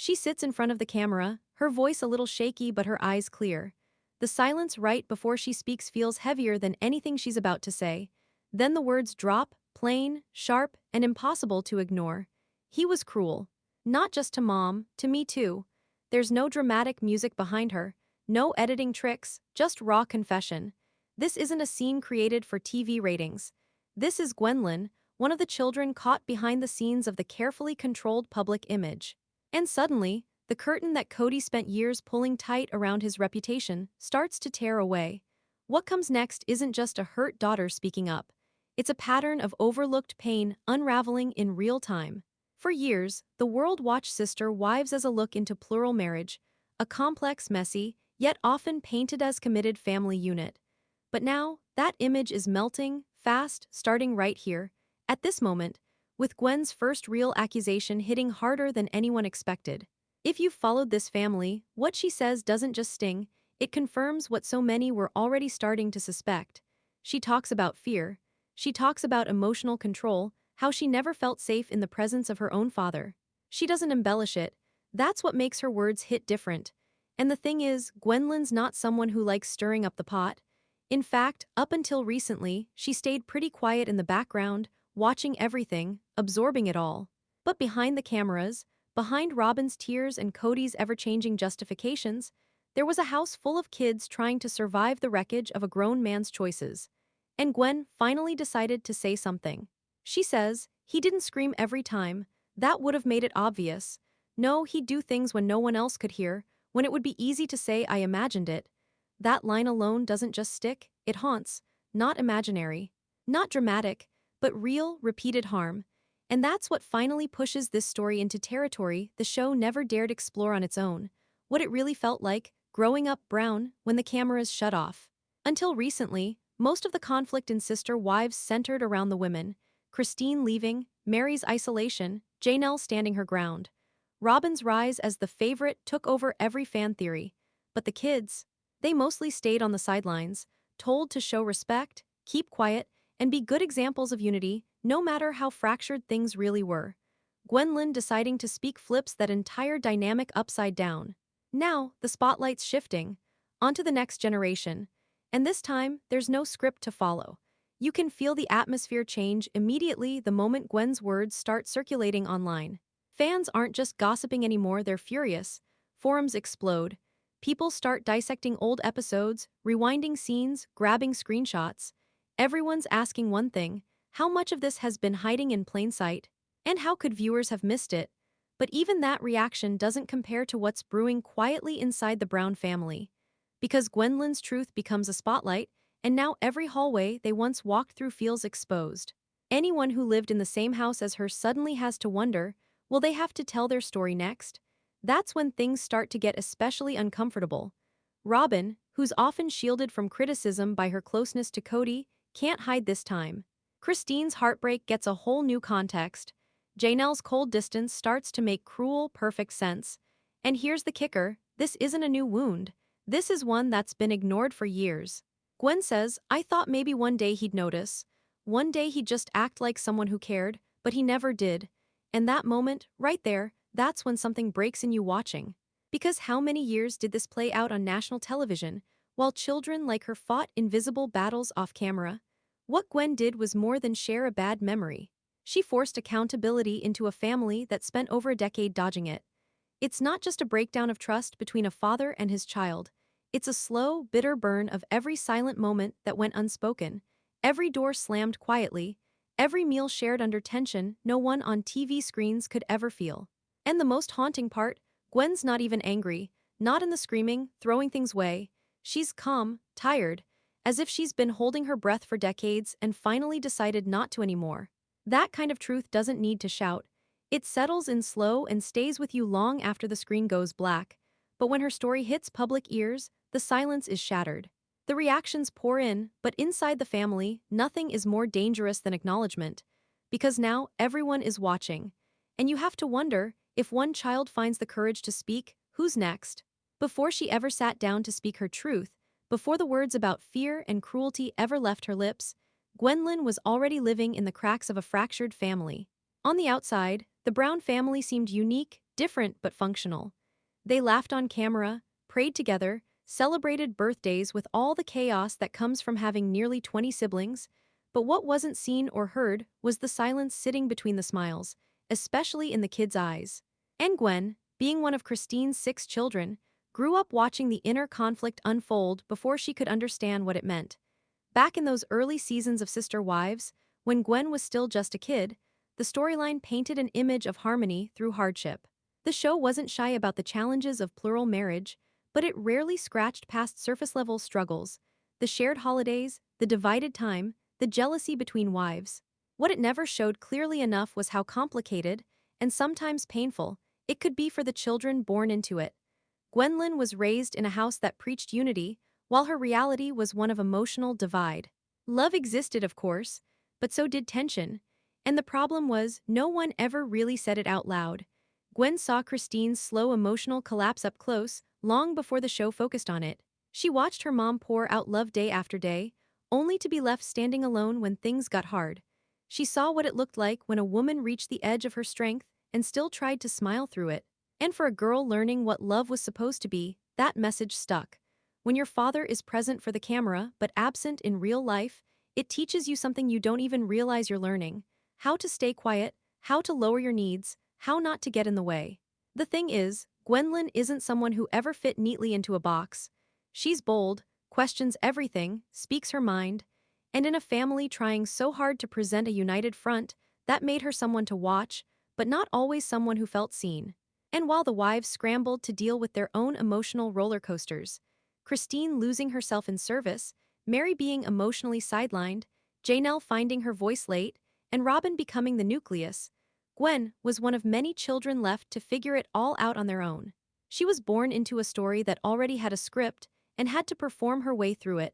She sits in front of the camera, her voice a little shaky but her eyes clear. The silence right before she speaks feels heavier than anything she's about to say. Then the words drop, plain, sharp, and impossible to ignore. He was cruel. Not just to Mom, to me too. There's no dramatic music behind her, no editing tricks, just raw confession. This isn't a scene created for TV ratings. This is Gwendlyn, one of the children caught behind the scenes of the carefully controlled public image. And suddenly, the curtain that Cody spent years pulling tight around his reputation starts to tear away. What comes next isn't just a hurt daughter speaking up. It's a pattern of overlooked pain unraveling in real time. For years, the world watched Sister Wives as a look into plural marriage, a complex, messy, yet often painted as committed family unit. But now, that image is melting, fast, starting right here, at this moment, with Gwen's first real accusation hitting harder than anyone expected. If you've followed this family, what she says doesn't just sting, it confirms what so many were already starting to suspect. She talks about fear. She talks about emotional control, how she never felt safe in the presence of her own father. She doesn't embellish it. That's what makes her words hit different. And the thing is, Gwendlyn's not someone who likes stirring up the pot. In fact, up until recently, she stayed pretty quiet in the background, watching everything, absorbing it all. But behind the cameras, behind Robyn's tears and Cody's ever-changing justifications, there was a house full of kids trying to survive the wreckage of a grown man's choices. And Gwen finally decided to say something. She says, he didn't scream every time. That would have made it obvious. No, he'd do things when no one else could hear, when it would be easy to say I imagined it. That line alone doesn't just stick, it haunts. Not imaginary. Not dramatic, but real, repeated harm. And that's what finally pushes this story into territory the show never dared explore on its own. What it really felt like, growing up brown, when the cameras shut off. Until recently, most of the conflict in Sister Wives centered around the women. Christine leaving, Mary's isolation, Janelle standing her ground. Robyn's rise as the favorite took over every fan theory. But the kids, they mostly stayed on the sidelines, told to show respect, keep quiet, and be good examples of unity, no matter how fractured things really were. Gwendlyn deciding to speak flips that entire dynamic upside down. Now, the spotlight's shifting. Onto the next generation. And this time, there's no script to follow. You can feel the atmosphere change immediately the moment Gwen's words start circulating online. Fans aren't just gossiping anymore, they're furious. Forums explode. People start dissecting old episodes, rewinding scenes, grabbing screenshots. Everyone's asking one thing: how much of this has been hiding in plain sight? And how could viewers have missed it? But even that reaction doesn't compare to what's brewing quietly inside the Brown family. Because Gwendlyn's truth becomes a spotlight, and now every hallway they once walked through feels exposed. Anyone who lived in the same house as her suddenly has to wonder, will they have to tell their story next? That's when things start to get especially uncomfortable. Robyn, who's often shielded from criticism by her closeness to Cody, can't hide this time. Christine's heartbreak gets a whole new context. Janelle's cold distance starts to make cruel, perfect sense. And here's the kicker, this isn't a new wound. This is one that's been ignored for years. Gwen says, I thought maybe one day he'd notice. One day he'd just act like someone who cared, but he never did. And that moment, right there, that's when something breaks in you watching. Because how many years did this play out on national television, while children like her fought invisible battles off camera? What Gwen did was more than share a bad memory. She forced accountability into a family that spent over a decade dodging it. It's not just a breakdown of trust between a father and his child. It's a slow, bitter burn of every silent moment that went unspoken, every door slammed quietly, every meal shared under tension no one on TV screens could ever feel. And the most haunting part, Gwen's not even angry, not in the screaming, throwing things away. She's calm, tired, as if she's been holding her breath for decades and finally decided not to anymore. That kind of truth doesn't need to shout. It settles in slow and stays with you long after the screen goes black. But when her story hits public ears, the silence is shattered. The reactions pour in, but inside the family, nothing is more dangerous than acknowledgement. Because now, everyone is watching. And you have to wonder, if one child finds the courage to speak, who's next? Before she ever sat down to speak her truth, before the words about fear and cruelty ever left her lips, Gwendlyn was already living in the cracks of a fractured family. On the outside, the Brown family seemed unique, different but functional. They laughed on camera, prayed together, celebrated birthdays with all the chaos that comes from having nearly 20 siblings, but what wasn't seen or heard was the silence sitting between the smiles, especially in the kids' eyes. And Gwen, being one of Christine's 6 children, grew up watching the inner conflict unfold before she could understand what it meant. Back in those early seasons of Sister Wives, when Gwen was still just a kid, the storyline painted an image of harmony through hardship. The show wasn't shy about the challenges of plural marriage, but it rarely scratched past surface-level struggles, the shared holidays, the divided time, the jealousy between wives. What it never showed clearly enough was how complicated, and sometimes painful, it could be for the children born into it. Gwendlyn was raised in a house that preached unity, while her reality was one of emotional divide. Love existed, of course, but so did tension, and the problem was no one ever really said it out loud. Gwen saw Christine's slow emotional collapse up close, long before the show focused on it. She watched her mom pour out love day after day, only to be left standing alone when things got hard. She saw what it looked like when a woman reached the edge of her strength and still tried to smile through it. And for a girl learning what love was supposed to be, that message stuck. When your father is present for the camera but absent in real life, it teaches you something you don't even realize you're learning. How to stay quiet, how to lower your needs, how not to get in the way. The thing is, Gwendlyn isn't someone who ever fit neatly into a box. She's bold, questions everything, speaks her mind, and in a family trying so hard to present a united front, that made her someone to watch, but not always someone who felt seen. And while the wives scrambled to deal with their own emotional roller coasters, Christine losing herself in service, Mary being emotionally sidelined, Janelle finding her voice late, and Robyn becoming the nucleus, Gwen was one of many children left to figure it all out on their own. She was born into a story that already had a script and had to perform her way through it.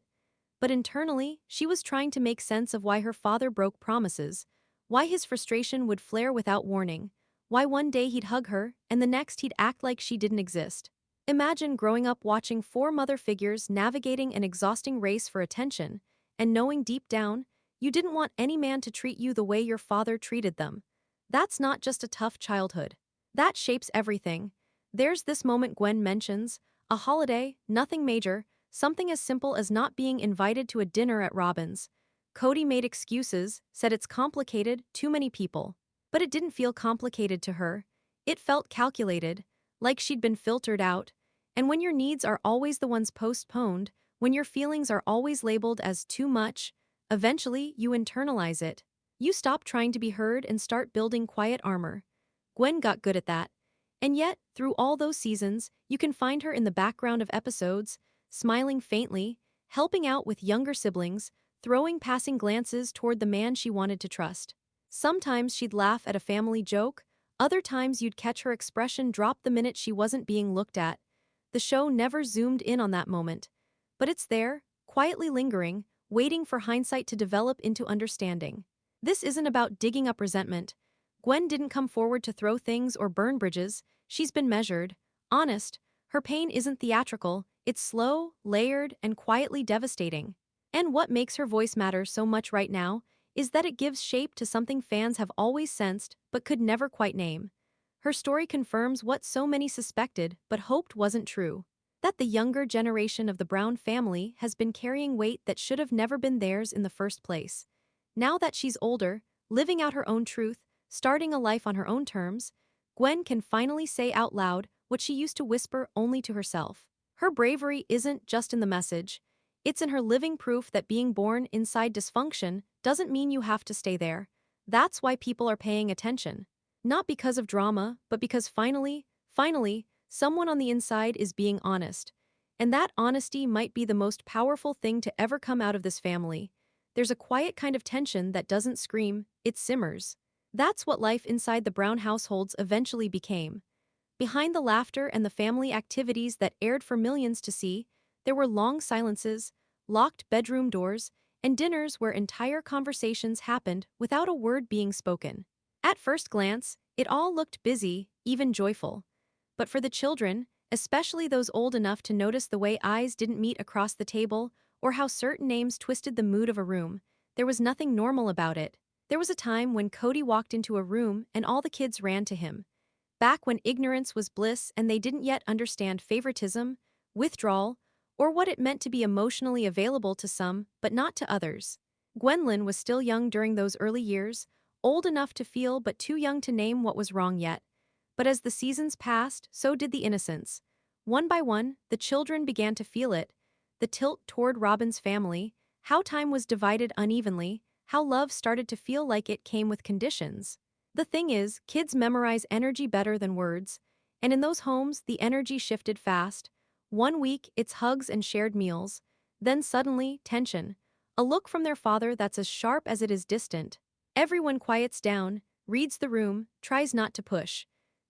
But internally, she was trying to make sense of why her father broke promises, why his frustration would flare without warning, why one day he'd hug her and the next he'd act like she didn't exist. Imagine growing up watching 4 mother figures navigating an exhausting race for attention, and knowing deep down, you didn't want any man to treat you the way your father treated them. That's not just a tough childhood. That shapes everything. There's this moment Gwen mentions, a holiday, nothing major, something as simple as not being invited to a dinner at Robyn's. Cody made excuses, said it's complicated, too many people. But it didn't feel complicated to her. It felt calculated, like she'd been filtered out. And when your needs are always the ones postponed, when your feelings are always labeled as too much, eventually you internalize it. You stop trying to be heard and start building quiet armor. Gwen got good at that. And yet, through all those seasons, you can find her in the background of episodes, smiling faintly, helping out with younger siblings, throwing passing glances toward the man she wanted to trust. Sometimes she'd laugh at a family joke, other times you'd catch her expression drop the minute she wasn't being looked at. The show never zoomed in on that moment. But it's there, quietly lingering, waiting for hindsight to develop into understanding. This isn't about digging up resentment. Gwen didn't come forward to throw things or burn bridges. She's been measured, honest. Her pain isn't theatrical, it's slow, layered, and quietly devastating. And what makes her voice matter so much right now is that it gives shape to something fans have always sensed but could never quite name. Her story confirms what so many suspected but hoped wasn't true. That the younger generation of the Brown family has been carrying weight that should have never been theirs in the first place. Now that she's older, living out her own truth, starting a life on her own terms, Gwen can finally say out loud what she used to whisper only to herself. Her bravery isn't just in the message. It's in her living proof that being born inside dysfunction doesn't mean you have to stay there. That's why people are paying attention. Not because of drama, but because finally, someone on the inside is being honest. And that honesty might be the most powerful thing to ever come out of this family. There's a quiet kind of tension that doesn't scream, it simmers. That's what life inside the Brown households eventually became. Behind the laughter and the family activities that aired for millions to see, there were long silences, locked bedroom doors, and dinners where entire conversations happened without a word being spoken. At first glance, it all looked busy, even joyful. But for the children, especially those old enough to notice the way eyes didn't meet across the table or how certain names twisted the mood of a room, there was nothing normal about it. There was a time when Cody walked into a room and all the kids ran to him. back when ignorance was bliss and they didn't yet understand favoritism, withdrawal, or what it meant to be emotionally available to some but not to others. Gwendlyn was still young during those early years, old enough to feel but too young to name what was wrong yet. But as the seasons passed, so did the innocents. One by one, the children began to feel it, the tilt toward Robyn's family, how time was divided unevenly, how love started to feel like it came with conditions. The thing is, kids memorize energy better than words, and in those homes, the energy shifted fast. One week, it's hugs and shared meals, then suddenly, tension. A look from their father that's as sharp as it is distant. Everyone quiets down, reads the room, tries not to push.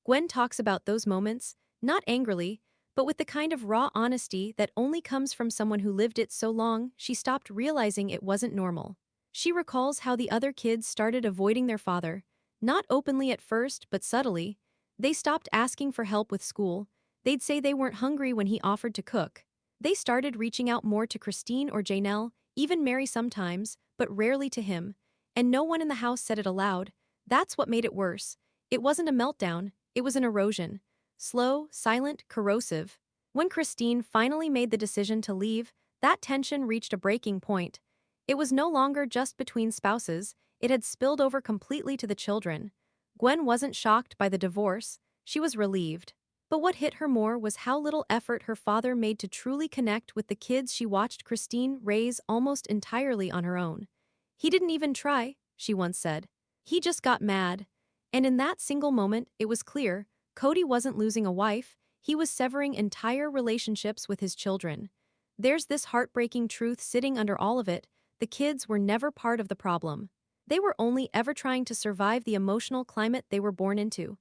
Gwen talks about those moments, not angrily, but with the kind of raw honesty that only comes from someone who lived it so long she stopped realizing it wasn't normal. She recalls how the other kids started avoiding their father, not openly at first but subtly. They stopped asking for help with school, they'd say they weren't hungry when he offered to cook. They started reaching out more to Christine or Janelle, even Mary sometimes, but rarely to him. And no one in the house said it aloud. That's what made it worse. It wasn't a meltdown, it was an erosion. Slow, silent, corrosive. When Christine finally made the decision to leave, that tension reached a breaking point. It was no longer just between spouses, it had spilled over completely to the children. Gwen wasn't shocked by the divorce, she was relieved. But what hit her more was how little effort her father made to truly connect with the kids she watched Christine raise almost entirely on her own. He didn't even try, she once said. He just got mad. And in that single moment, it was clear, Cody wasn't losing a wife, he was severing entire relationships with his children. There's this heartbreaking truth sitting under all of it, the kids were never part of the problem. They were only ever trying to survive the emotional climate they were born into.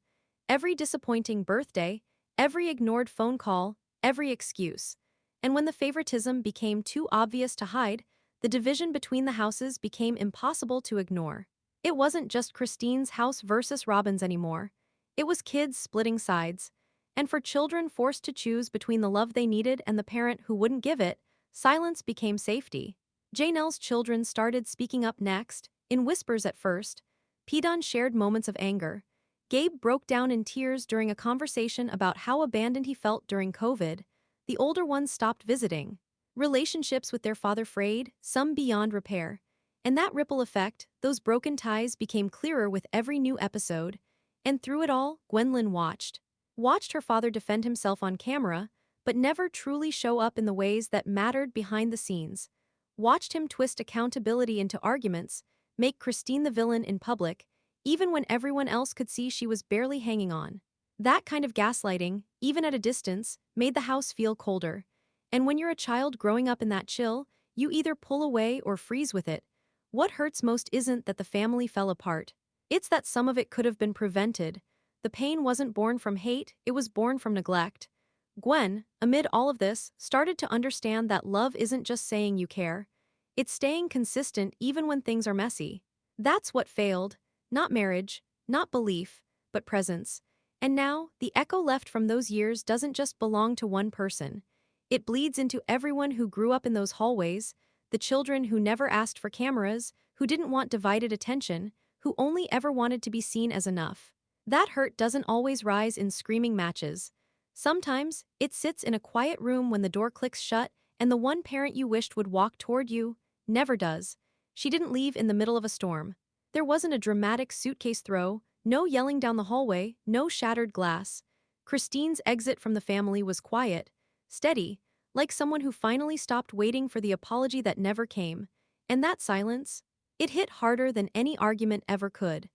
Every disappointing birthday, every ignored phone call, every excuse. And when the favoritism became too obvious to hide, the division between the houses became impossible to ignore. It wasn't just Christine's house versus Robyn's anymore. It was kids splitting sides. And for children forced to choose between the love they needed and the parent who wouldn't give it, silence became safety. Janelle's children started speaking up next, in whispers at first. Pedon shared moments of anger. Gabe broke down in tears during a conversation about how abandoned he felt during COVID. The older ones stopped visiting. Relationships with their father frayed, some beyond repair. And that ripple effect, those broken ties became clearer with every new episode. And through it all, Gwendlyn watched her father defend himself on camera, but never truly show up in the ways that mattered behind the scenes. Watched him twist accountability into arguments, make Christine the villain in public, even when everyone else could see she was barely hanging on. That kind of gaslighting, even at a distance, made the house feel colder. And when you're a child growing up in that chill, you either pull away or freeze with it. What hurts most isn't that the family fell apart. It's that some of it could have been prevented. The pain wasn't born from hate, it was born from neglect. Gwen, amid all of this, started to understand that love isn't just saying you care. It's staying consistent even when things are messy. That's what failed. Not marriage, not belief, but presence. And now, the echo left from those years doesn't just belong to one person. It bleeds into everyone who grew up in those hallways, the children who never asked for cameras, who didn't want divided attention, who only ever wanted to be seen as enough. That hurt doesn't always rise in screaming matches. Sometimes, it sits in a quiet room when the door clicks shut and the one parent you wished would walk toward you never does. She didn't leave in the middle of a storm. There wasn't a dramatic suitcase throw, no yelling down the hallway, no shattered glass. Christine's exit from the family was quiet, steady, like someone who finally stopped waiting for the apology that never came. And that silence? It hit harder than any argument ever could.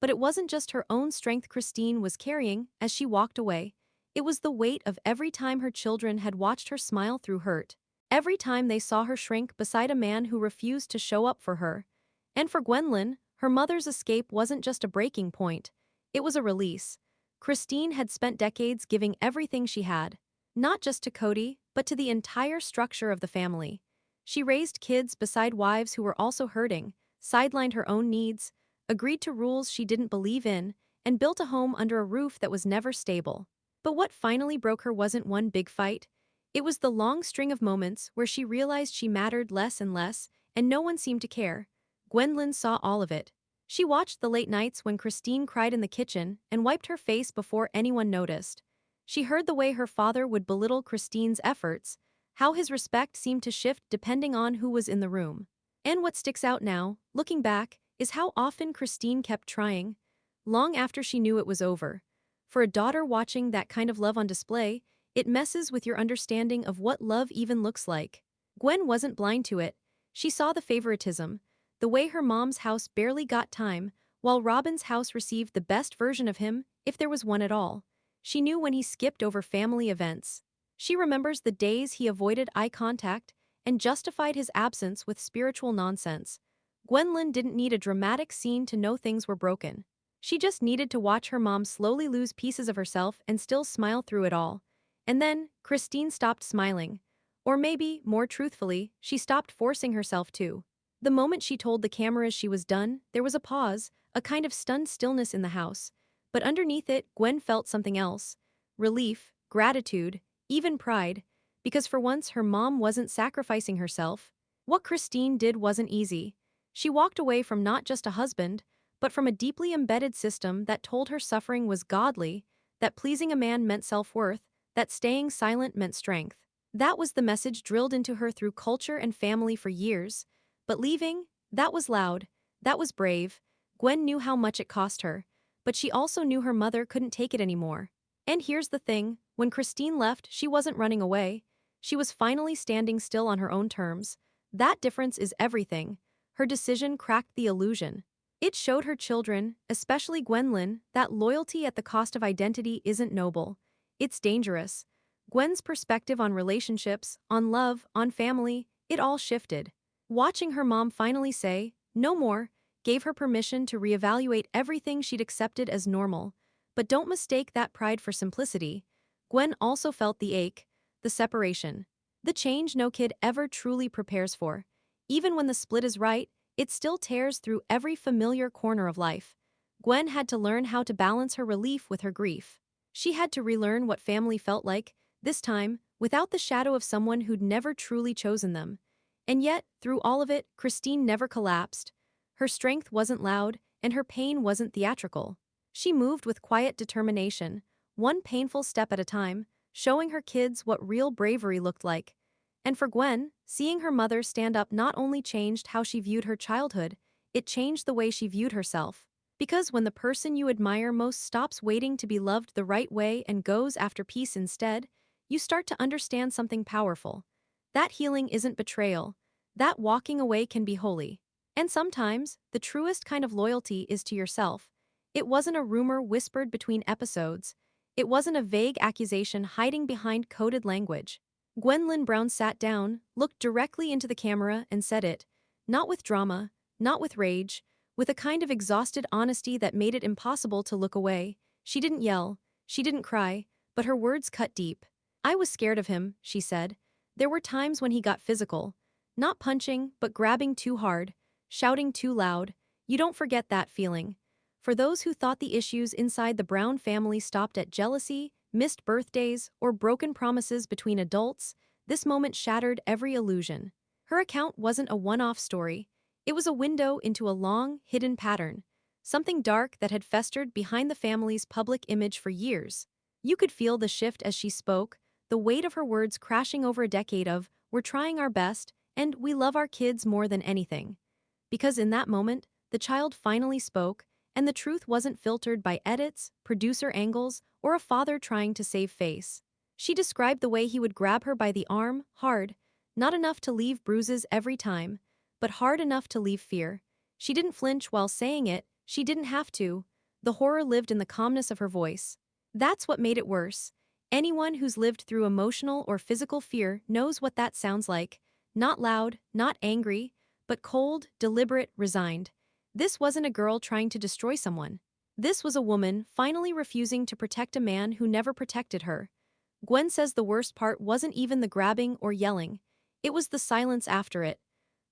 But it wasn't just her own strength Christine was carrying as she walked away. It was the weight of every time her children had watched her smile through hurt. Every time they saw her shrink beside a man who refused to show up for her. And for Gwendlyn, her mother's escape wasn't just a breaking point. It was a release. Christine had spent decades giving everything she had. Not just to Cody, but to the entire structure of the family. She raised kids beside wives who were also hurting, sidelined her own needs, agreed to rules she didn't believe in, and built a home under a roof that was never stable. But what finally broke her wasn't one big fight. It was the long string of moments where she realized she mattered less and less, and no one seemed to care. Gwendlyn saw all of it. She watched the late nights when Christine cried in the kitchen and wiped her face before anyone noticed. She heard the way her father would belittle Christine's efforts, how his respect seemed to shift depending on who was in the room. And what sticks out now, looking back, is how often Christine kept trying, long after she knew it was over. For a daughter watching that kind of love on display, it messes with your understanding of what love even looks like. Gwen wasn't blind to it. She saw the favoritism, the way her mom's house barely got time, while Robyn's house received the best version of him, if there was one at all. She knew when he skipped over family events. She remembers the days he avoided eye contact and justified his absence with spiritual nonsense. Gwendlyn didn't need a dramatic scene to know things were broken. She just needed to watch her mom slowly lose pieces of herself and still smile through it all. And then, Christine stopped smiling. Or maybe, more truthfully, she stopped forcing herself to. The moment she told the cameras she was done, there was a pause, a kind of stunned stillness in the house. But underneath it, Gwen felt something else. Relief, gratitude, even pride. Because for once her mom wasn't sacrificing herself. What Christine did wasn't easy. She walked away from not just a husband, but from a deeply embedded system that told her suffering was godly, that pleasing a man meant self-worth, that staying silent meant strength. That was the message drilled into her through culture and family for years. But leaving, that was loud, that was brave. Gwen knew how much it cost her, but she also knew her mother couldn't take it anymore. And here's the thing, when Christine left, she wasn't running away. She was finally standing still on her own terms. That difference is everything. Her decision cracked the illusion. It showed her children, especially Gwendlyn, that loyalty at the cost of identity isn't noble. It's dangerous. Gwen's perspective on relationships, on love, on family, it all shifted. Watching her mom finally say, "No more," gave her permission to reevaluate everything she'd accepted as normal. But don't mistake that pride for simplicity. Gwen also felt the ache, the separation. The change no kid ever truly prepares for. Even when the split is right, it still tears through every familiar corner of life. Gwen had to learn how to balance her relief with her grief. She had to relearn what family felt like, this time, without the shadow of someone who'd never truly chosen them. And yet, through all of it, Christine never collapsed. Her strength wasn't loud, and her pain wasn't theatrical. She moved with quiet determination, one painful step at a time, showing her kids what real bravery looked like. And for Gwen, seeing her mother stand up not only changed how she viewed her childhood, it changed the way she viewed herself. Because when the person you admire most stops waiting to be loved the right way and goes after peace instead, you start to understand something powerful. That healing isn't betrayal. That walking away can be holy. And sometimes, the truest kind of loyalty is to yourself. It wasn't a rumor whispered between episodes. It wasn't a vague accusation hiding behind coded language. Gwendlyn Brown sat down, looked directly into the camera and said it. Not with drama, not with rage, with a kind of exhausted honesty that made it impossible to look away. She didn't yell, she didn't cry, but her words cut deep. "I was scared of him," she said. "There were times when he got physical. Not punching, but grabbing too hard, shouting too loud. You don't forget that feeling." For those who thought the issues inside the Brown family stopped at jealousy, missed birthdays, or broken promises between adults, this moment shattered every illusion. Her account wasn't a one-off story. It was a window into a long, hidden pattern, something dark that had festered behind the family's public image for years. You could feel the shift as she spoke, the weight of her words crashing over a decade of, "We're trying our best, and we love our kids more than anything." Because in that moment, the child finally spoke, and the truth wasn't filtered by edits, producer angles, or a father trying to save face. She described the way he would grab her by the arm, hard, not enough to leave bruises every time, but hard enough to leave fear. She didn't flinch while saying it, she didn't have to. The horror lived in the calmness of her voice. That's what made it worse. Anyone who's lived through emotional or physical fear knows what that sounds like. Not loud, not angry, but cold, deliberate, resigned. This wasn't a girl trying to destroy someone. This was a woman finally refusing to protect a man who never protected her. Gwen says the worst part wasn't even the grabbing or yelling. It was the silence after it.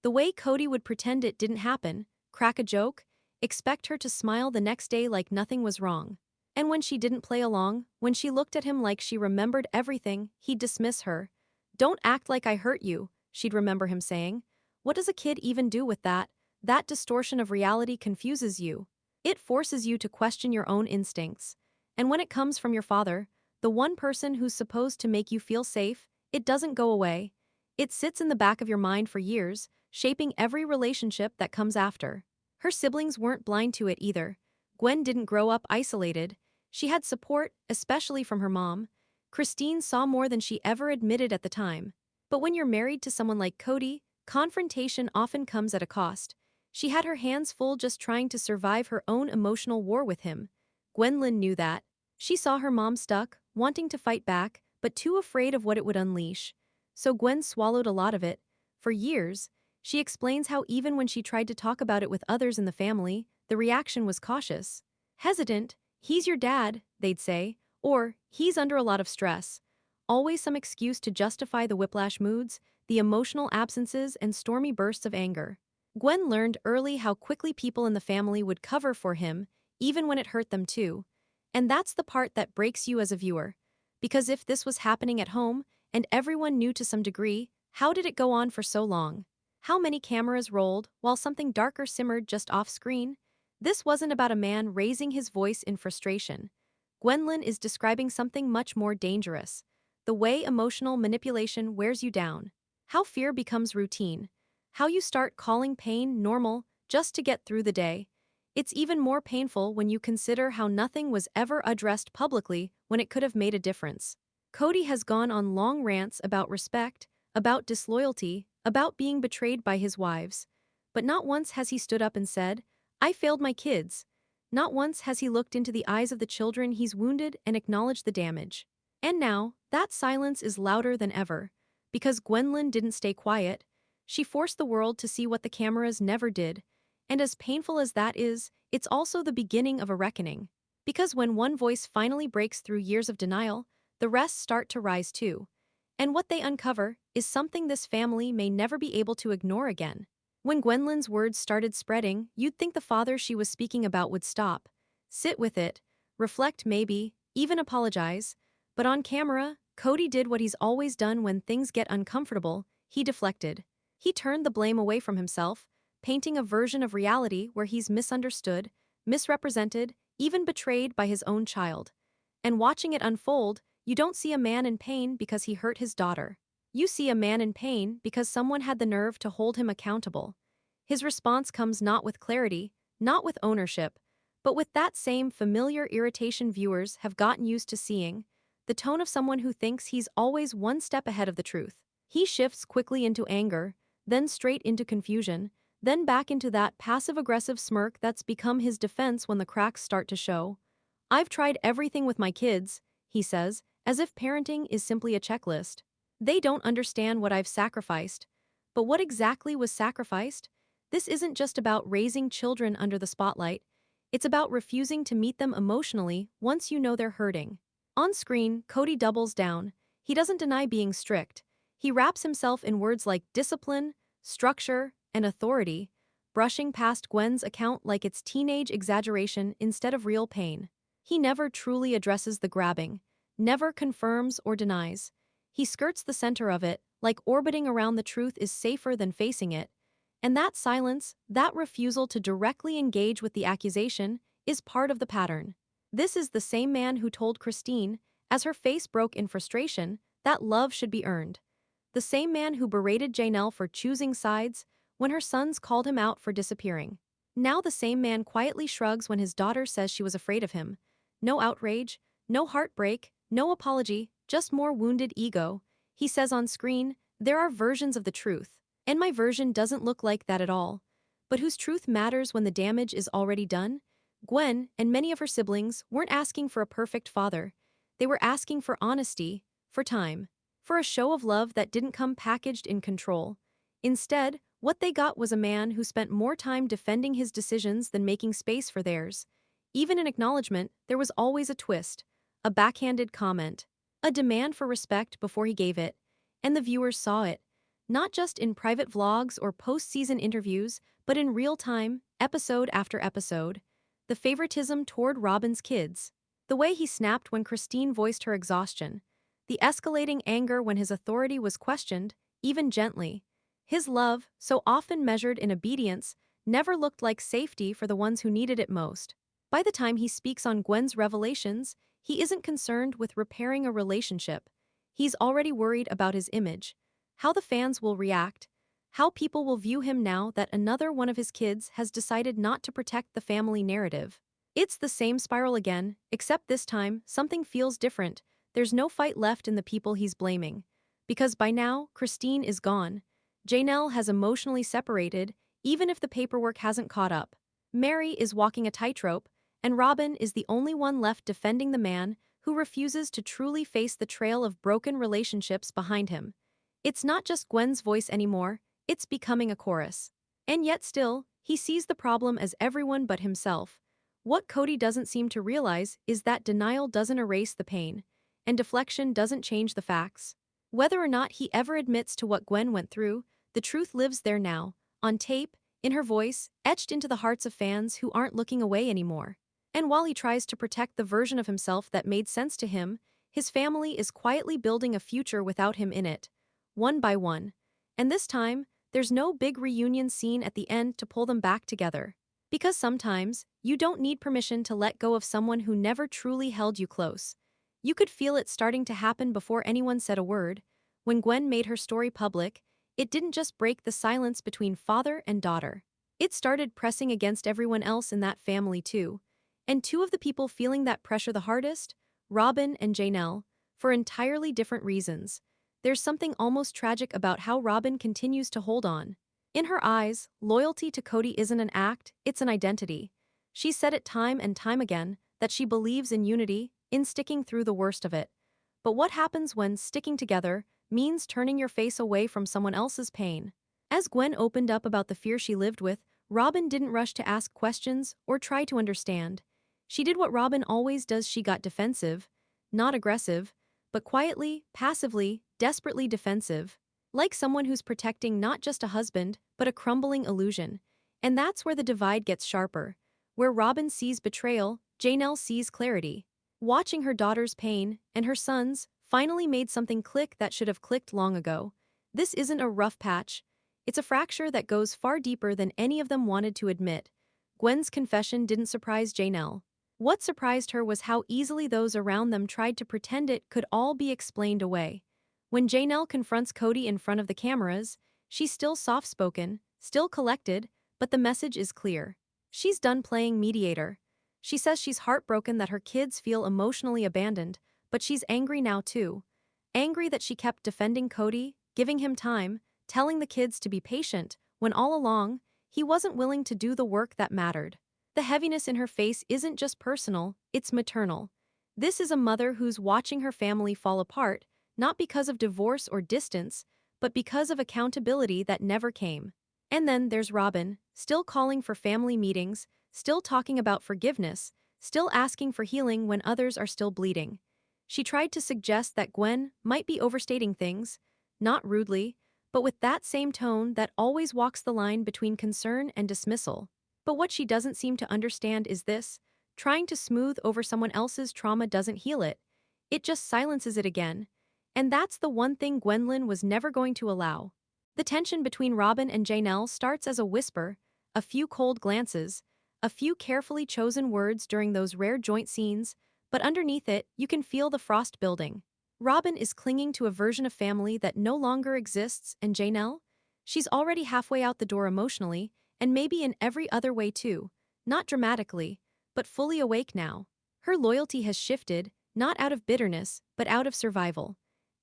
The way Cody would pretend it didn't happen, crack a joke, expect her to smile the next day like nothing was wrong. And when she didn't play along, when she looked at him like she remembered everything, he'd dismiss her. "Don't act like I hurt you," she'd remember him saying. What does a kid even do with that? that distortion of reality confuses you. It forces you to question your own instincts. And when it comes from your father, the one person who's supposed to make you feel safe, it doesn't go away. It sits in the back of your mind for years, shaping every relationship that comes after. Her siblings weren't blind to it either. Gwen didn't grow up isolated. She had support, especially from her mom. Christine saw more than she ever admitted at the time. But when you're married to someone like Cody, confrontation often comes at a cost. She had her hands full just trying to survive her own emotional war with him. Gwendlyn knew that. She saw her mom stuck, wanting to fight back, but too afraid of what it would unleash. So Gwen swallowed a lot of it. For years, she explains how even when she tried to talk about it with others in the family, the reaction was cautious. Hesitant, "He's your dad," they'd say, or "He's under a lot of stress." Always some excuse to justify the whiplash moods, the emotional absences, and stormy bursts of anger. Gwen learned early how quickly people in the family would cover for him, even when it hurt them too. And that's the part that breaks you as a viewer. Because if this was happening at home, and everyone knew to some degree, how did it go on for so long? How many cameras rolled while something darker simmered just off screen? This wasn't about a man raising his voice in frustration. Gwendlyn is describing something much more dangerous. The way emotional manipulation wears you down. How fear becomes routine. How you start calling pain normal just to get through the day. It's even more painful when you consider how nothing was ever addressed publicly when it could have made a difference. Cody has gone on long rants about respect, about disloyalty, about being betrayed by his wives. But not once has he stood up and said, "I failed my kids." Not once has he looked into the eyes of the children he's wounded and acknowledged the damage. And now, that silence is louder than ever. Because Gwendlyn didn't stay quiet, she forced the world to see what the cameras never did. And as painful as that is, it's also the beginning of a reckoning. Because when one voice finally breaks through years of denial, the rest start to rise too. And what they uncover is something this family may never be able to ignore again. When Gwendlyn's words started spreading, you'd think the father she was speaking about would stop, sit with it, reflect maybe, even apologize. But on camera, Cody did what he's always done when things get uncomfortable: he deflected. He turned the blame away from himself, painting a version of reality where he's misunderstood, misrepresented, even betrayed by his own child. And watching it unfold, you don't see a man in pain because he hurt his daughter. You see a man in pain because someone had the nerve to hold him accountable. His response comes not with clarity, not with ownership, but with that same familiar irritation viewers have gotten used to seeing: the tone of someone who thinks he's always one step ahead of the truth. He shifts quickly into anger, then straight into confusion, then back into that passive-aggressive smirk that's become his defense when the cracks start to show. "I've tried everything with my kids," he says, as if parenting is simply a checklist. "They don't understand what I've sacrificed." But what exactly was sacrificed? This isn't just about raising children under the spotlight. It's about refusing to meet them emotionally once you know they're hurting. On screen, Cody doubles down. He doesn't deny being strict. He wraps himself in words like discipline, structure, and authority, brushing past Gwen's account like it's teenage exaggeration instead of real pain. He never truly addresses the grabbing, never confirms or denies. He skirts the center of it, like orbiting around the truth is safer than facing it. And that silence, that refusal to directly engage with the accusation, is part of the pattern. This is the same man who told Christine, as her face broke in frustration, that love should be earned. The same man who berated Janelle for choosing sides when her sons called him out for disappearing. Now the same man quietly shrugs when his daughter says she was afraid of him. No outrage, no heartbreak, no apology, just more wounded ego. He says on screen, "There are versions of the truth, and my version doesn't look like that at all." But whose truth matters when the damage is already done? Gwen, and many of her siblings, weren't asking for a perfect father. They were asking for honesty, for time, for a show of love that didn't come packaged in control. Instead, what they got was a man who spent more time defending his decisions than making space for theirs. Even in acknowledgement, there was always a twist, a backhanded comment, a demand for respect before he gave it. And the viewers saw it, not just in private vlogs or post-season interviews, but in real time, episode after episode. The favoritism toward Robyn's kids, the way he snapped when Christine voiced her exhaustion, the escalating anger when his authority was questioned, even gently. His love, so often measured in obedience, never looked like safety for the ones who needed it most. By the time he speaks on Gwen's revelations, he isn't concerned with repairing a relationship. He's already worried about his image, how the fans will react, how people will view him now that another one of his kids has decided not to protect the family narrative. It's the same spiral again, except this time, something feels different. There's no fight left in the people he's blaming. Because by now, Christine is gone. Janelle has emotionally separated, even if the paperwork hasn't caught up. Mary is walking a tightrope, and Robyn is the only one left defending the man who refuses to truly face the trail of broken relationships behind him. It's not just Gwen's voice anymore, it's becoming a chorus. And yet still, he sees the problem as everyone but himself. What Cody doesn't seem to realize is that denial doesn't erase the pain, and deflection doesn't change the facts. Whether or not he ever admits to what Gwen went through, the truth lives there now, on tape, in her voice, etched into the hearts of fans who aren't looking away anymore. And while he tries to protect the version of himself that made sense to him, his family is quietly building a future without him in it, one by one. And this time, there's no big reunion scene at the end to pull them back together. Because sometimes, you don't need permission to let go of someone who never truly held you close. You could feel it starting to happen before anyone said a word. When Gwen made her story public, it didn't just break the silence between father and daughter. It started pressing against everyone else in that family too. And two of the people feeling that pressure the hardest, Robyn and Janelle, for entirely different reasons. There's something almost tragic about how Robyn continues to hold on. In her eyes, loyalty to Cody isn't an act, it's an identity. She's said it time and time again that she believes in unity, in sticking through the worst of it. But what happens when sticking together means turning your face away from someone else's pain? As Gwen opened up about the fear she lived with, Robyn didn't rush to ask questions or try to understand. She did what Robyn always does. She got defensive, not aggressive, but quietly, passively, desperately defensive. Like someone who's protecting not just a husband, but a crumbling illusion. And that's where the divide gets sharper. Where Robyn sees betrayal, Janelle sees clarity. Watching her daughter's pain, and her son's, finally made something click that should have clicked long ago. This isn't a rough patch. It's a fracture that goes far deeper than any of them wanted to admit. Gwen's confession didn't surprise Janelle. What surprised her was how easily those around them tried to pretend it could all be explained away. When Janelle confronts Cody in front of the cameras, she's still soft-spoken, still collected, but the message is clear. She's done playing mediator. She says she's heartbroken that her kids feel emotionally abandoned, but she's angry now too. Angry that she kept defending Cody, giving him time, telling the kids to be patient, when all along, he wasn't willing to do the work that mattered. The heaviness in her face isn't just personal, it's maternal. This is a mother who's watching her family fall apart, not because of divorce or distance, but because of accountability that never came. And then there's Robyn, still calling for family meetings, still talking about forgiveness, still asking for healing when others are still bleeding. She tried to suggest that Gwen might be overstating things, not rudely, but with that same tone that always walks the line between concern and dismissal. But what she doesn't seem to understand is this: trying to smooth over someone else's trauma doesn't heal it. It just silences it again. And that's the one thing Gwendlyn was never going to allow. The tension between Robyn and Janelle starts as a whisper, a few cold glances, a few carefully chosen words during those rare joint scenes, but underneath it, you can feel the frost building. Robyn is clinging to a version of family that no longer exists, and Janelle? She's already halfway out the door emotionally, and maybe in every other way too. Not dramatically, but fully awake now. Her loyalty has shifted, not out of bitterness, but out of survival.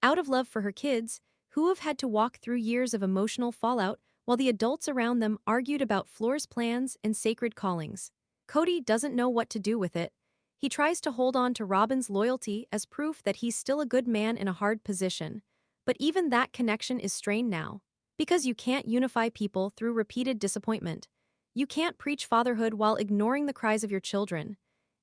Out of love for her kids, who have had to walk through years of emotional fallout while the adults around them argued about floors plans and sacred callings. Cody doesn't know what to do with it. He tries to hold on to Robyn's loyalty as proof that he's still a good man in a hard position. But even that connection is strained now. Because you can't unify people through repeated disappointment. You can't preach fatherhood while ignoring the cries of your children.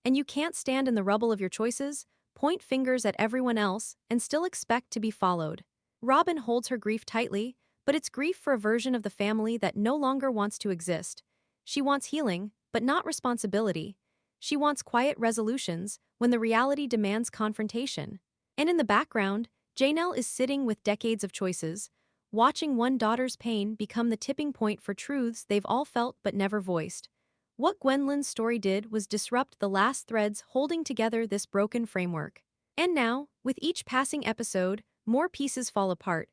And you can't stand in the rubble of your choices, point fingers at everyone else, and still expect to be followed. Robyn holds her grief tightly, but it's grief for a version of the family that no longer wants to exist. She wants healing, but not responsibility. She wants quiet resolutions when the reality demands confrontation. And in the background, Janelle is sitting with decades of choices, watching one daughter's pain become the tipping point for truths they've all felt but never voiced. What Gwendlyn's story did was disrupt the last threads holding together this broken framework. And now, with each passing episode, more pieces fall apart.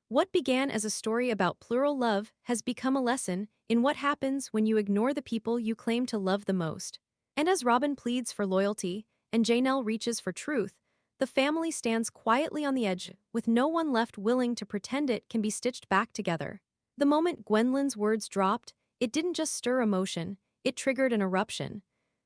What began as a story about plural love has become a lesson in what happens when you ignore the people you claim to love the most. And as Robyn pleads for loyalty, and Janelle reaches for truth, the family stands quietly on the edge, with no one left willing to pretend it can be stitched back together. The moment Gwendlyn's words dropped, it didn't just stir emotion, it triggered an eruption.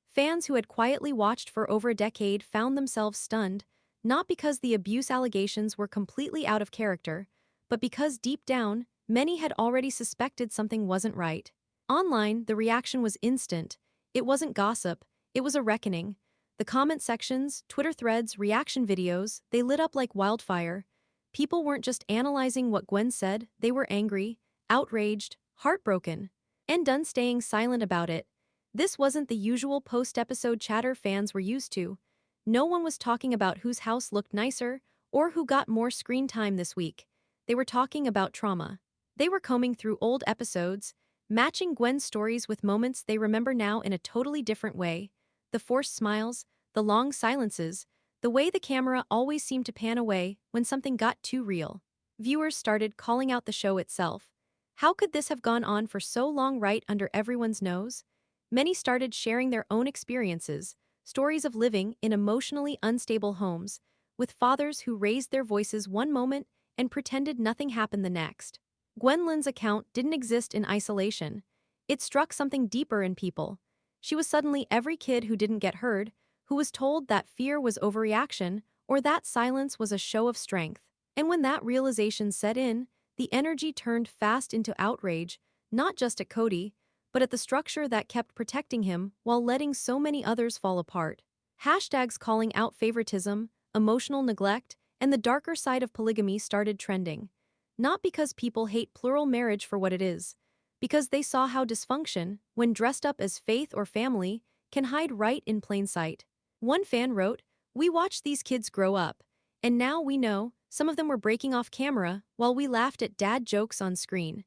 Fans who had quietly watched for over a decade found themselves stunned, not because the abuse allegations were completely out of character, but because deep down, many had already suspected something wasn't right. Online, the reaction was instant. It wasn't gossip, it was a reckoning. The comment sections, Twitter threads, reaction videos, they lit up like wildfire. People weren't just analyzing what Gwen said, they were angry, outraged, heartbroken, and done staying silent about it. This wasn't the usual post-episode chatter fans were used to. No one was talking about whose house looked nicer or who got more screen time this week. They were talking about trauma. They were combing through old episodes, matching Gwen's stories with moments they remember now in a totally different way. The forced smiles, the long silences, the way the camera always seemed to pan away when something got too real. Viewers started calling out the show itself. How could this have gone on for so long right under everyone's nose? Many started sharing their own experiences, stories of living in emotionally unstable homes, with fathers who raised their voices one moment and pretended nothing happened the next. Gwendlyn's account didn't exist in isolation. It struck something deeper in people. She was suddenly every kid who didn't get heard, who was told that fear was overreaction or that silence was a show of strength. And when that realization set in, the energy turned fast into outrage, not just at Cody, but at the structure that kept protecting him while letting so many others fall apart. Hashtags calling out favoritism, emotional neglect, and the darker side of polygamy started trending. Not because people hate plural marriage for what it is, because they saw how dysfunction, when dressed up as faith or family, can hide right in plain sight. One fan wrote, "We watched these kids grow up, and now we know some of them were breaking off camera while we laughed at dad jokes on screen."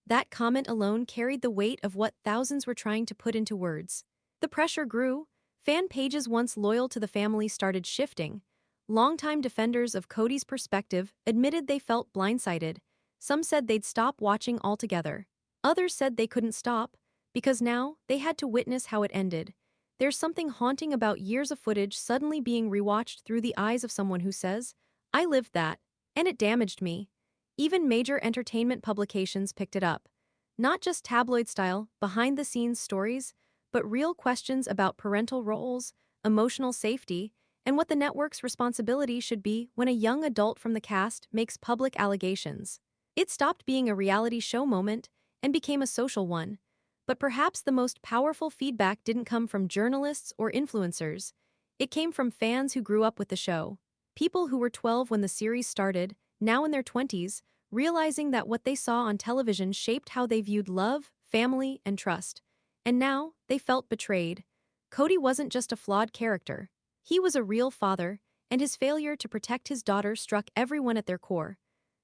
That comment alone carried the weight of what thousands were trying to put into words. The pressure grew. Fan pages once loyal to the family started shifting. Longtime defenders of Cody's perspective admitted they felt blindsided. Some said they'd stop watching altogether. Others said they couldn't stop, because now they had to witness how it ended. There's something haunting about years of footage suddenly being rewatched through the eyes of someone who says, "I lived that, and it damaged me." Even major entertainment publications picked it up. Not just tabloid-style, behind-the-scenes stories, but real questions about parental roles, emotional safety, and what the network's responsibility should be when a young adult from the cast makes public allegations. It stopped being a reality show moment and became a social one. But perhaps the most powerful feedback didn't come from journalists or influencers. It came from fans who grew up with the show. People who were 12 when the series started, now in their 20s, realizing that what they saw on television shaped how they viewed love, family, and trust. And now, they felt betrayed. Cody wasn't just a flawed character. He was a real father, and his failure to protect his daughter struck everyone at their core.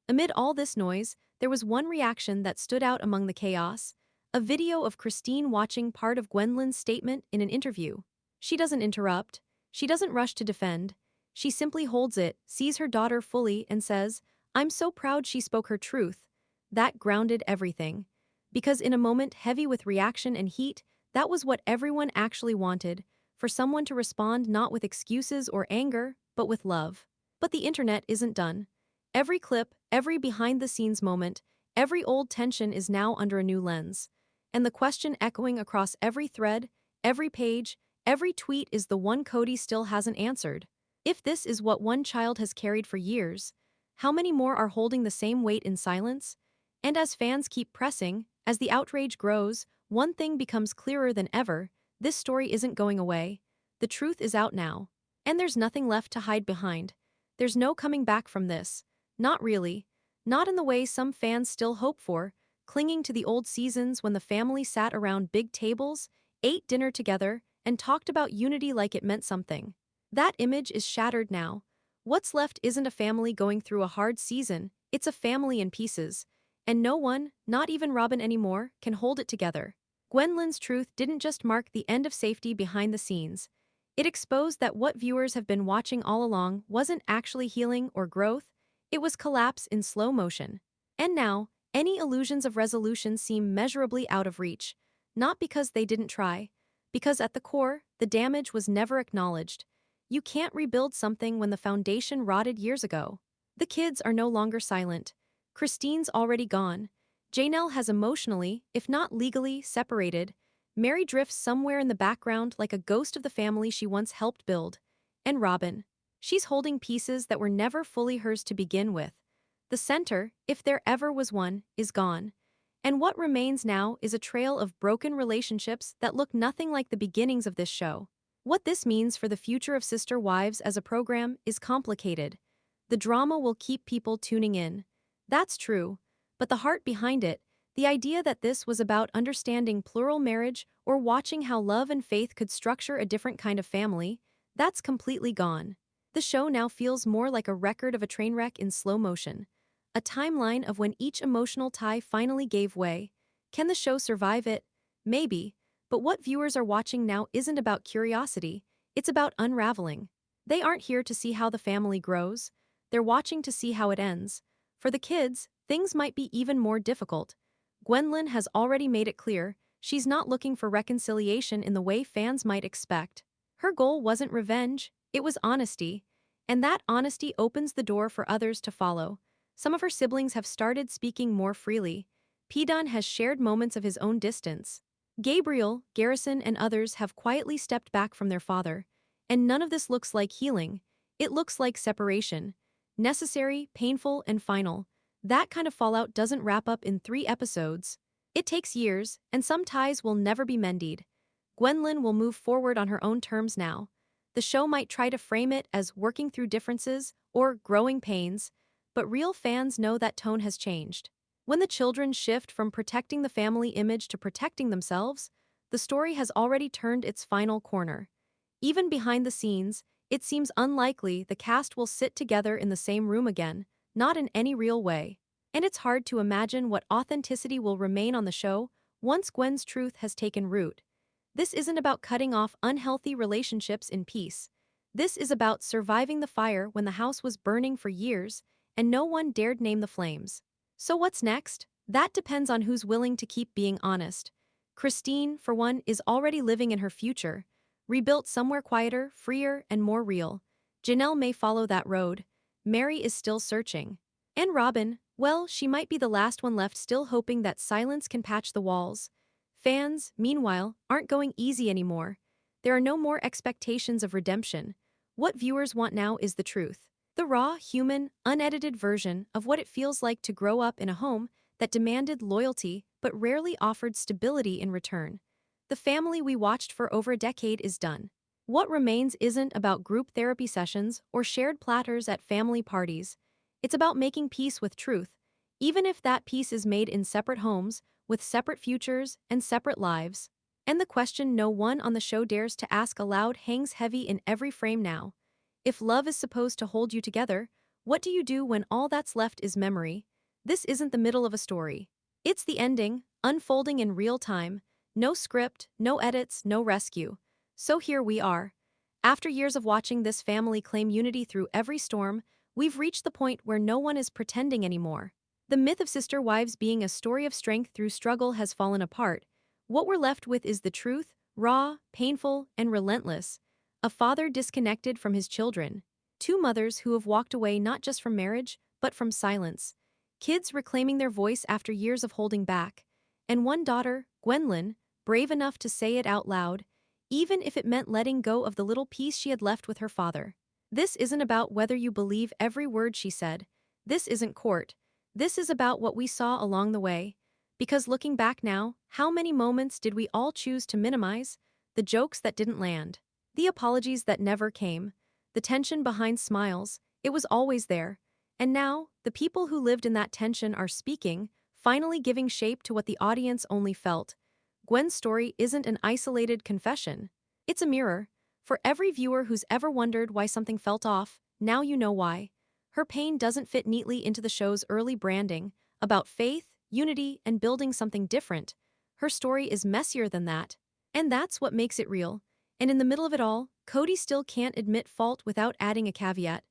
Amid all this noise, there was one reaction that stood out among the chaos: a video of Christine watching part of Gwendlyn's statement in an interview. She doesn't interrupt. She doesn't rush to defend. She simply holds it, sees her daughter fully, and says, "I'm so proud she spoke her truth." That grounded everything. Because in a moment heavy with reaction and heat, that was what everyone actually wanted, for someone to respond not with excuses or anger, but with love. But the internet isn't done. Every clip, every behind-the-scenes moment, every old tension is now under a new lens. And the question echoing across every thread, every page, every tweet is the one Cody still hasn't answered. If this is what one child has carried for years, how many more are holding the same weight in silence? And as fans keep pressing, as the outrage grows, one thing becomes clearer than ever: this story isn't going away. The truth is out now. And there's nothing left to hide behind. There's no coming back from this. Not really. Not in the way some fans still hope for, clinging to the old seasons when the family sat around big tables, ate dinner together, and talked about unity like it meant something. That image is shattered now. What's left isn't a family going through a hard season, It's a family in pieces. And no one, not even Robyn anymore, can hold it together. Gwendlyn's truth didn't just mark the end of safety behind the scenes. It exposed that what viewers have been watching all along wasn't actually healing or growth, it was collapse in slow motion. And now, any illusions of resolution seem measurably out of reach, not because they didn't try, because at the core, the damage was never acknowledged. You can't rebuild something when the foundation rotted years ago. The kids are no longer silent. Christine's already gone. Janelle has emotionally, if not legally, separated. Mary drifts somewhere in the background like a ghost of the family she once helped build. And Robyn. She's holding pieces that were never fully hers to begin with. The center, if there ever was one, is gone. And what remains now is a trail of broken relationships that look nothing like the beginnings of this show. What this means for the future of Sister Wives as a program is complicated. The drama will keep people tuning in. That's true. But the heart behind it, the idea that this was about understanding plural marriage or watching how love and faith could structure a different kind of family, that's completely gone. The show now feels more like a record of a train wreck in slow motion. A timeline of when each emotional tie finally gave way. Can the show survive it? Maybe. But what viewers are watching now isn't about curiosity, it's about unraveling. They aren't here to see how the family grows. They're watching to see how it ends. For the kids, things might be even more difficult. Gwendlyn has already made it clear she's not looking for reconciliation in the way fans might expect. Her goal wasn't revenge, it was honesty. And that honesty opens the door for others to follow. Some of her siblings have started speaking more freely. Pidon has shared moments of his own distance. Gabriel, Garrison, and others have quietly stepped back from their father. And none of this looks like healing. It looks like separation. Necessary, painful, and final. That kind of fallout doesn't wrap up in 3 episodes. It takes years, and some ties will never be mended. Gwendlyn will move forward on her own terms now. The show might try to frame it as working through differences or growing pains, but real fans know that tone has changed. When the children shift from protecting the family image to protecting themselves, the story has already turned its final corner. Even behind the scenes, it seems unlikely the cast will sit together in the same room again, not in any real way. And it's hard to imagine what authenticity will remain on the show once Gwen's truth has taken root. This isn't about cutting off unhealthy relationships in peace. This is about surviving the fire when the house was burning for years, and no one dared name the flames. So what's next? That depends on who's willing to keep being honest. Christine, for one, is already living in her future, rebuilt somewhere quieter, freer, and more real. Janelle may follow that road. Mary is still searching. And Robyn, well, she might be the last one left still hoping that silence can patch the walls. Fans, meanwhile, aren't going easy anymore. There are no more expectations of redemption. What viewers want now is the truth. The raw, human, unedited version of what it feels like to grow up in a home that demanded loyalty but rarely offered stability in return. The family we watched for over a decade is done. What remains isn't about group therapy sessions or shared platters at family parties. It's about making peace with truth, even if that peace is made in separate homes, with separate futures and separate lives. And the question no one on the show dares to ask aloud hangs heavy in every frame now. If love is supposed to hold you together, what do you do when all that's left is memory? This isn't the middle of a story. It's the ending, unfolding in real time. No script, no edits, no rescue. So here we are. After years of watching this family claim unity through every storm, we've reached the point where no one is pretending anymore. The myth of Sister Wives being a story of strength through struggle has fallen apart. What we're left with is the truth, raw, painful, and relentless. A father disconnected from his children. 2 mothers who have walked away not just from marriage, but from silence. Kids reclaiming their voice after years of holding back. And 1 daughter, Gwendlyn, brave enough to say it out loud, even if it meant letting go of the little piece she had left with her father. This isn't about whether you believe every word she said. This isn't court. This is about what we saw along the way. Because looking back now, how many moments did we all choose to minimize? The jokes that didn't land. The apologies that never came. The tension behind smiles. It was always there. And now, the people who lived in that tension are speaking, finally giving shape to what the audience only felt. Gwen's story isn't an isolated confession. It's a mirror. For every viewer who's ever wondered why something felt off, now you know why. Her pain doesn't fit neatly into the show's early branding, about faith, unity, and building something different. Her story is messier than that. And that's what makes it real. And in the middle of it all, Cody still can't admit fault without adding a caveat.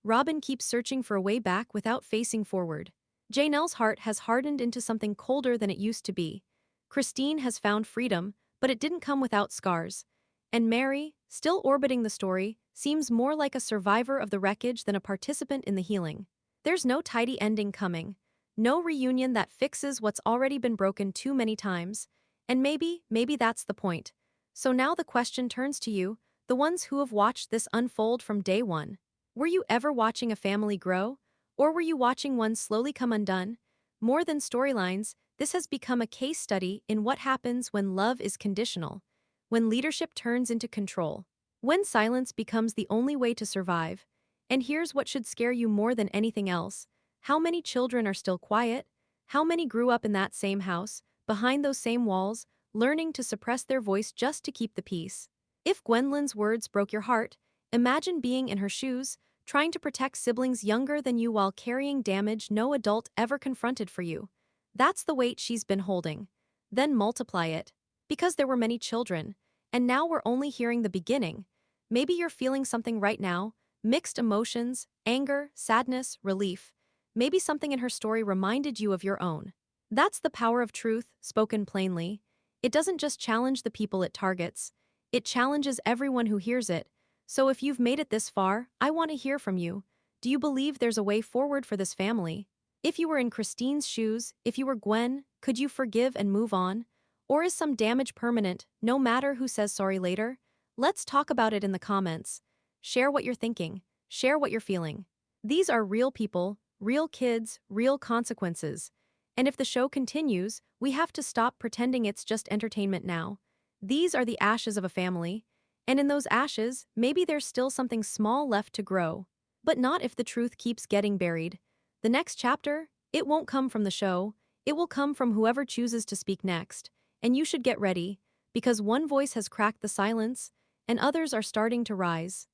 Robyn keeps searching for a way back without facing forward. Janelle's heart has hardened into something colder than it used to be. Christine has found freedom, but it didn't come without scars. And Mary, still orbiting the story, seems more like a survivor of the wreckage than a participant in the healing. There's no tidy ending coming. No reunion that fixes what's already been broken too many times. And maybe that's the point. So now the question turns to you, the ones who have watched this unfold from day one. Were you ever watching a family grow? Or were you watching one slowly come undone? More than storylines, this has become a case study in what happens when love is conditional, when leadership turns into control, when silence becomes the only way to survive. And here's what should scare you more than anything else. How many children are still quiet? How many grew up in that same house, behind those same walls, learning to suppress their voice just to keep the peace? If Gwendlyn's words broke your heart, imagine being in her shoes, trying to protect siblings younger than you while carrying damage no adult ever confronted for you. That's the weight she's been holding. Then multiply it. Because there were many children, and now we're only hearing the beginning. Maybe you're feeling something right now, mixed emotions, anger, sadness, relief. Maybe something in her story reminded you of your own. That's the power of truth, spoken plainly. It doesn't just challenge the people it targets, it challenges everyone who hears it. So if you've made it this far, I want to hear from you. Do you believe there's a way forward for this family? If you were in Christine's shoes, if you were Gwen, could you forgive and move on? Or is some damage permanent, no matter who says sorry later? Let's talk about it in the comments. Share what you're thinking. Share what you're feeling. These are real people, real kids, real consequences. And if the show continues, we have to stop pretending it's just entertainment now. These are the ashes of a family. And in those ashes, maybe there's still something small left to grow. But not if the truth keeps getting buried. The next chapter, it won't come from the show. It will come from whoever chooses to speak next. And you should get ready, because one voice has cracked the silence, and others are starting to rise.